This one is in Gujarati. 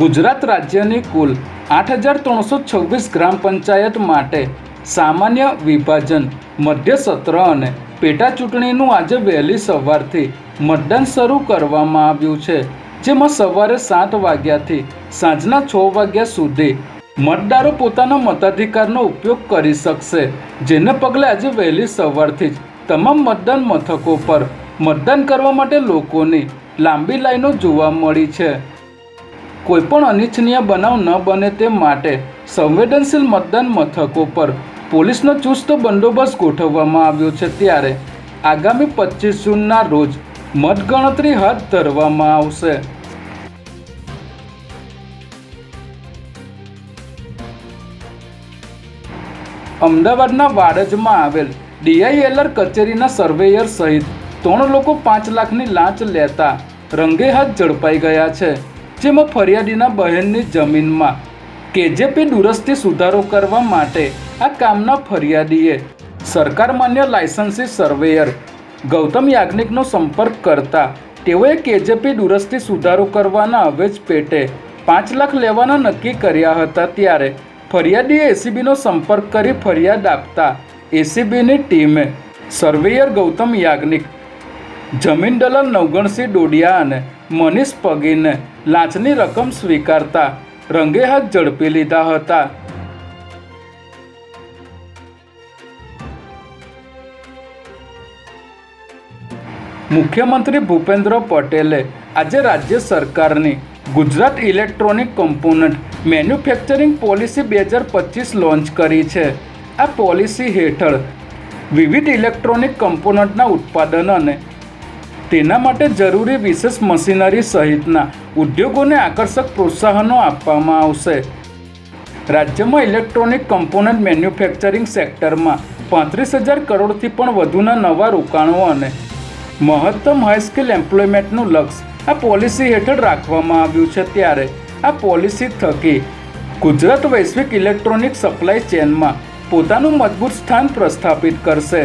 ગુજરાત રાજ્યની કુલ 8,326 ગ્રામ પંચાયત માટે સામાન્ય વિભાજન, મધ્ય સત્ર અને પેટા ચૂંટણીનું આજે વહેલી સવારથી મતદાન શરૂ કરવામાં આવ્યું છે, જેમાં સવારે 7 વાગ્યાથી સાંજના 6 વાગ્યા સુધી મતદારો પોતાના મતાધિકારનો ઉપયોગ કરી શકશે, જેને પગલે આજે વહેલી સવારથી જ તમામ મતદાન મથકો પર મતદાન કરવા માટે લોકોની લાંબી લાઈનો જોવા મળી છે। કોઈપણ અનિચ્છનીય બનાવ ન બને તે માટે સંવેદનશીલ મતદાન મથકો પર પોલીસનો ચુસ્ત બંદોબસ્ત ગોઠવવામાં આવ્યો છે। ત્યારે આગામી 25 જૂનના રોજ મતગણતરી હાથ ધરવામાં આવશે। અમદાવાદના વાડજમાં આવેલ DILR કચેરીના સર્વેયર સહિત 3 લોકો 5 લાખની લાંચ લેતા રંગે હાથ ઝડપાઈ ગયા છે, જેમાં ફરિયાદીના બહેનની જમીનમાં KJP દુરસ્તી સુધારો કરવા માટે આ કામના ફરિયાદીએ સરકાર માન્ય લાયસન્સી સર્વેયર ગૌતમ યાજ્ઞિકનો સંપર્ક કરતા તેઓએ KJP દુરસ્તી સુધારો કરવાના અવેજ પેટે 5 લાખ લેવાના નક્કી કર્યા હતા। ત્યારે ફરિયાદીએ ACBનો સંપર્ક કરી ફરિયાદ આપતા ACBની ટીમે સર્વેયર ગૌતમ યાજ્ઞિક, જમીન દલાલ નવગણસિંહ ડોડિયા અને મનીષ પગીને લાંચની રકમ સ્વીકારતા રંગે હાથ ઝડપી લીધા હતા। મુખ્યમંત્રી ભૂપેન્દ્ર પટેલે આજે રાજ્ય સરકારની Gujarat electronic component manufacturing policy 2025 launch કરી છે। આ પોલિસી હેઠળ વિવિધ ઇલેક્ટ્રોનિક કમ્પોનન્ટના ઉત્પાદન અને તેના માટે જરૂરી વિશેષ મશીનરી સહિતના ઉદ્યોગોને આકર્ષક પ્રોત્સાહનો આપવામાં આવશે। રાજ્યમાં ઇલેક્ટ્રોનિક કમ્પોનન્ટ મેન્યુફેક્ચરિંગ સેક્ટરમાં 35,000 કરોડથી પણ વધુના નવા રોકાણો અને મહત્તમ હાઈસ્કિલ એમ્પ્લોયમેન્ટનું લક્ષ્ય આ પોલિસી હેઠળ રાખવામાં આવ્યું છે। ત્યારે આ પોલિસી થકી ગુજરાત વૈશ્વિક ઇલેક્ટ્રોનિક સપ્લાય ચેનમાં પોતાનું મજબૂત સ્થાન પ્રસ્થાપિત કરશે।